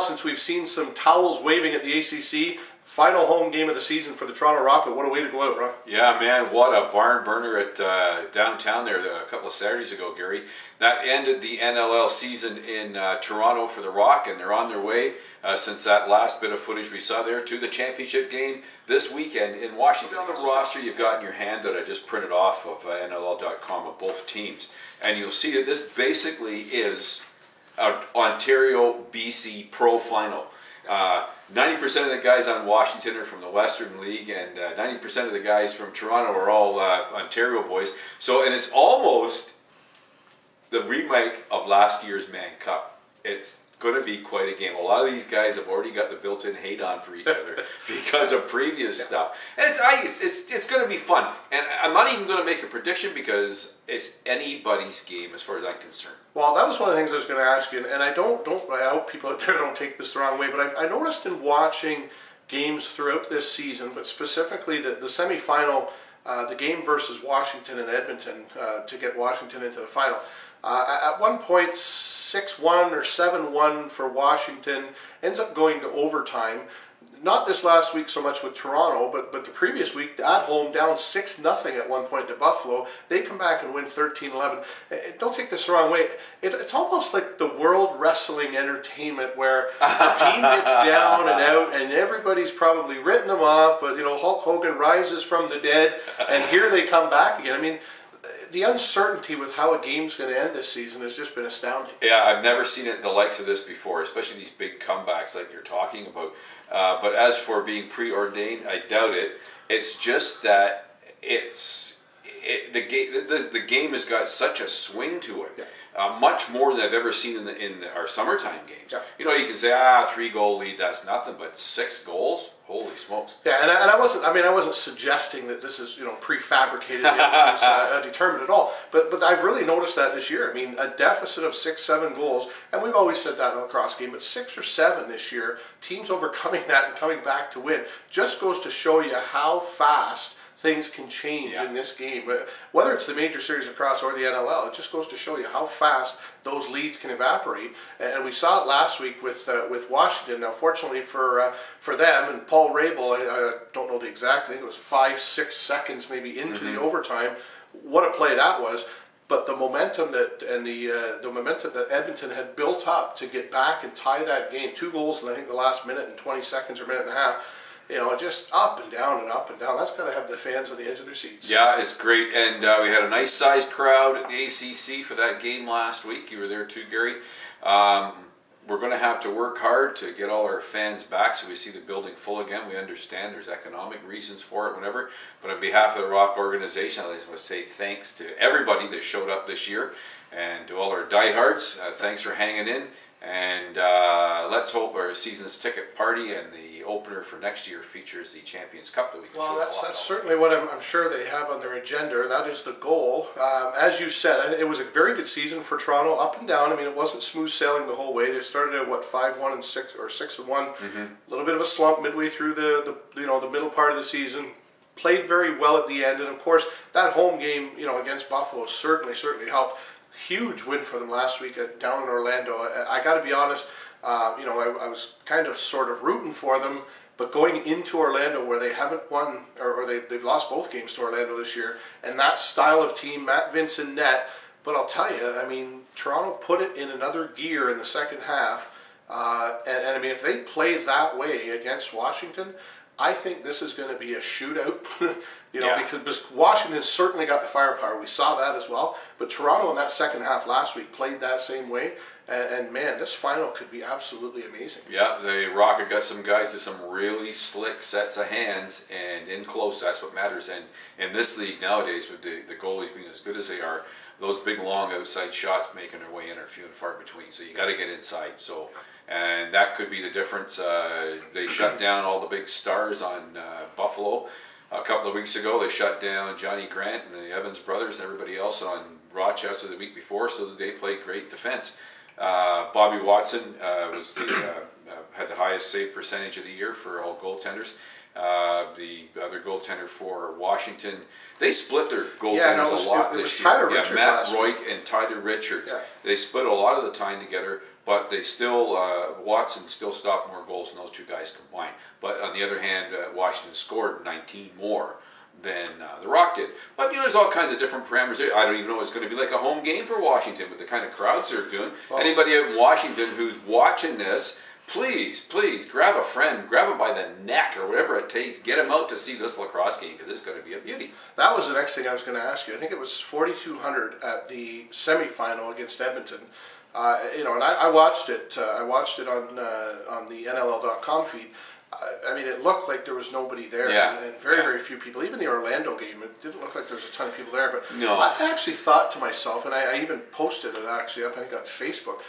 since we've seen some towels waving at the ACC. Final home game of the season for the Toronto Rocket. What a way to go out, Ron. Yeah, man, what a barn burner at downtown there a couple of Saturdays ago, Gary. That ended the NLL season in Toronto for the Rock, and they're on their way, since that last bit of footage we saw there, to the championship game this weekend in Washington. On the roster you've got in your hand that I just printed off of NLL.com of both teams, and you'll see that this basically is an Ontario-BC Pro Final. 90% of the guys on Washington are from the Western League, and 90% of the guys from Toronto are all Ontario boys. So, and it's almost the remake of last year's Mann Cup. It's going to be quite a game. A lot of these guys have already got the built-in hate on for each other because of previous stuff. And it's going to be fun. And I'm not even going to make a prediction because it's anybody's game as far as I'm concerned. Well, that was one of the things I was going to ask you, and I hope people out there don't take this the wrong way, but I noticed in watching games throughout this season, but specifically the semifinal, the game versus Washington and Edmonton to get Washington into the final. At one point, 6-1 or 7-1 for Washington, ends up going to overtime. Not this last week so much with Toronto, but the previous week at home, down 6-0 at one point to Buffalo. They come back and win 13-11. Don't take this the wrong way. It's almost like the World Wrestling Entertainment where the team gets down and out and everybody's probably written them off, but Hulk Hogan rises from the dead and here they come back again. I mean, the uncertainty with how a game's going to end this season has just been astounding. Yeah, I've never seen it in the likes of this before, especially these big comebacks like you're talking about. But as for being preordained, I doubt it. It's just that the game has got such a swing to it. Yeah. Much more than I've ever seen in our summertime games. Yeah. You can say 3-goal lead, that's nothing, but 6 goals, holy smokes. Yeah, and I wasn't suggesting that this is prefabricated, determined at all. But I've really noticed that this year. I mean, a deficit of 6-7 goals, and we've always said that in a lacrosse game, but 6 or 7 this year, teams overcoming that and coming back to win, just goes to show you how fast things can change in this game. Whether it's the major series across or the NLL, it just goes to show you how fast those leads can evaporate. And we saw it last week with Washington. Now, fortunately for them, and Paul Rabel, I don't know the exact, I think it was 5-6 seconds maybe into the overtime. What a play that was. But the momentum that Edmonton had built up to get back and tie that game, 2 goals in I think the last minute and 20 seconds or minute and a half, just up and down and up and down. That's got to have the fans on the edge of their seats. Yeah, it's great. And we had a nice-sized crowd at the ACC for that game last week. You were there too, Gary. We're going to have to work hard to get all our fans back so we see the building full again. We understand there's economic reasons for it, whatever. But on behalf of the Rock organization, I just want to say thanks to everybody that showed up this year. And to all our diehards, thanks for hanging in. And let's hope our season's ticket party and the opener for next year features the Champions Cup that we can show. That's certainly what I'm sure they have on their agenda, and that is the goal. As you said, it was a very good season for Toronto, up and down. I mean, it wasn't smooth sailing the whole way. They started at 5-1 and 6 or 6-1. A little bit of a slump midway through the middle part of the season. Played very well at the end, and of course that home game against Buffalo certainly helped. Huge win for them last week down in Orlando. I got to be honest, I was kind of sort of rooting for them, but going into Orlando where they haven't won, or they've lost both games to Orlando this year, and that style of team, Matt Vincent net, but I'll tell you, I mean, Toronto put it in another gear in the second half, and I mean, if they play that way against Washington, I think this is going to be a shootout, because Washington's certainly got the firepower. We saw that as well. But Toronto in that second half last week played that same way. And man, this final could be absolutely amazing. Yeah, the Rocket got some guys with some really slick sets of hands, and in close, that's what matters. And in this league nowadays, with the goalies being as good as they are, those big long outside shots making their way in are few and far between. So you got to get inside. So. And that could be the difference. They shut down all the big stars on Buffalo a couple of weeks ago. They shut down Johnny Grant and the Evans brothers and everybody else on Rochester the week before, so they played great defense. Bobby Watson had the highest save percentage of the year for all goaltenders. The other goaltender for Washington, they split their goaltenders a lot this year. Tyler Richards. Matt Roik and Tyler Richards. Yeah. They split a lot of the time together. but they still, Watson still stopped more goals than those two guys combined. But on the other hand, Washington scored 19 more than the Rock did. But you know, there's all kinds of different parameters. I don't even know it's going to be like a home game for Washington with the kind of crowds they're doing. Well, anybody out in Washington who's watching this, please grab a friend, grab him by the neck or whatever it takes, get him out to see this lacrosse game because it's going to be a beauty. That was the next thing I was going to ask you. I think it was 4,200 at the semifinal against Edmonton. You know, and I watched it. I watched it on the NLL.com feed. I mean, it looked like there was nobody there, and very few people. Even the Orlando game, it didn't look like there was a ton of people there. But no. I actually thought to myself, and I even posted it actually up, I think, on Facebook.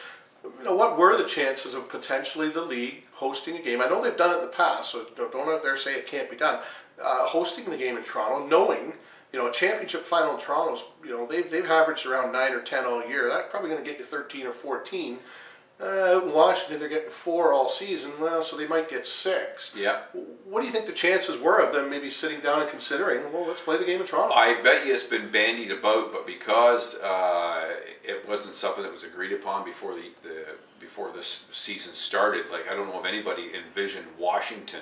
You know, what were the chances of potentially the league hosting a game? I know they've done it in the past, so don't out there say it can't be done. Hosting the game in Toronto, knowing, you know, a championship final in Toronto's, you know, they've averaged around 9 or 10 all year. That's probably going to get you 13 or 14. Out in Washington, they're getting 4 all season, well, so they might get 6. Yeah. What do you think the chances were of them maybe sitting down and considering, well, let's play the game in Toronto? I bet you it's been bandied about, but because it wasn't something that was agreed upon before before this season started, like I don't know if anybody envisioned Washington,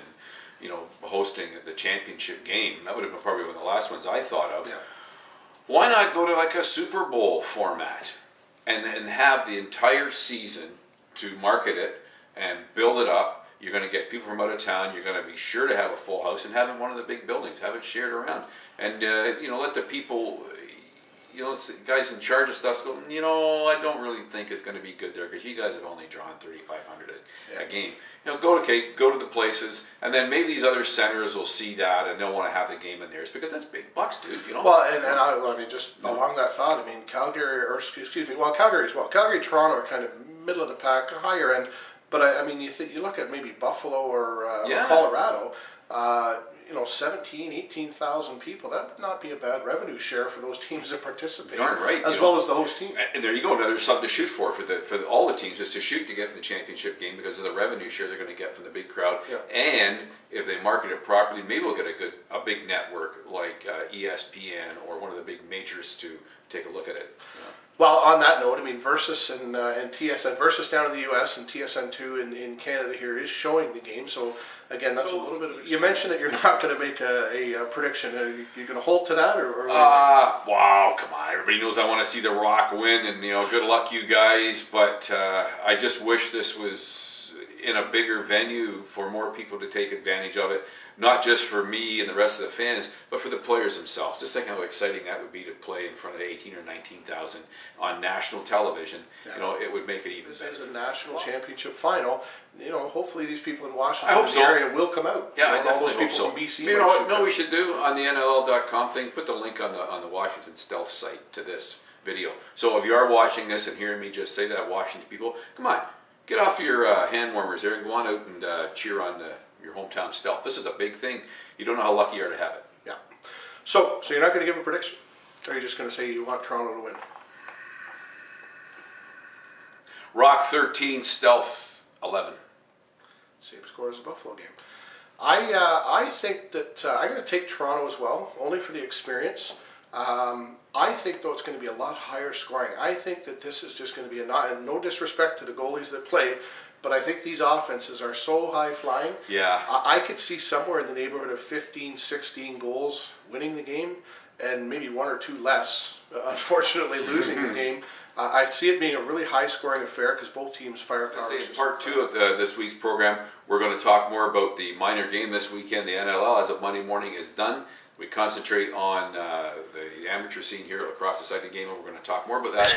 you know, hosting the championship game. That would have been probably one of the last ones I thought of. Yeah. Why not go to like a Super Bowl format and have the entire season to market it and build it up? You're going to get people from out of town. You're going to be sure to have a full house and have it in one of the big buildings. Have it shared around, and you know, let the people, you know, guys in charge of stuff go, you know, I don't really think it's going to be good there because you guys have only drawn 3,500 a game. You know, go to the places, and then maybe these other centers will see that and they'll want to have the game in theirs because that's big bucks, dude. You know. Well, I mean, just along that thought, I mean, Calgary, or excuse me, well, Calgary as well. Calgary, Toronto are kind of middle of the pack, higher end. But I mean, you look at maybe Buffalo or Colorado. You know, 17,000, 18,000 people. That would not be a bad revenue share for those teams that participate. Darn right, as well as the host team. And there you go. Now there's something to shoot for all the teams is to shoot to get in the championship game because of the revenue share they're going to get from the big crowd. Yeah. And if they market it properly, maybe we'll get a big network like ESPN or one of the big majors to take a look at it. You know? Well, on that note, I mean, Versus and TSN, Versus down in the U.S. and TSN2 in Canada here is showing the game. So, again, that's a little bit of... You mentioned that you're not going to make a prediction. Are you going to hold to that? Or wow, come on. Everybody knows I want to see The Rock win, and, you know, good luck, you guys. But I just wish this was in a bigger venue for more people to take advantage of it. Not just for me and the rest of the fans, but for the players themselves. Just think how exciting that would be to play in front of 18 or 19,000 on national television. Yeah. You know, it would make it even better. This is a national championship final. You know, hopefully these people in Washington area will come out. Yeah, you know, I definitely hope so. From BC you know we should do on the NLL.com thing? Put the link on the Washington Stealth site to this video. So if you are watching this and hearing me just say that, Washington people, come on, get off your hand warmers there and go on out and cheer on your hometown Stealth. This is a big thing. You don't know how lucky you are to have it. Yeah. So you're not going to give a prediction? Or are you just going to say you want Toronto to win? Rock 13, Stealth 11. Same score as the Buffalo game. I think that I'm going to take Toronto as well, only for the experience. I think, though, it's going to be a lot higher scoring. I think that this is just going to be no disrespect to the goalies that play, but I think these offenses are so high-flying. Yeah. I could see somewhere in the neighborhood of 15, 16 goals winning the game, and maybe 1 or 2 less, unfortunately, losing the game. I see it being a really high-scoring affair because both teams firepower. In part 2 of this week's program, we're going to talk more about the minor game this weekend. The NLL, as of Monday morning, is done. We concentrate on the amateur scene here across the side of the game, and we're going to talk more about that.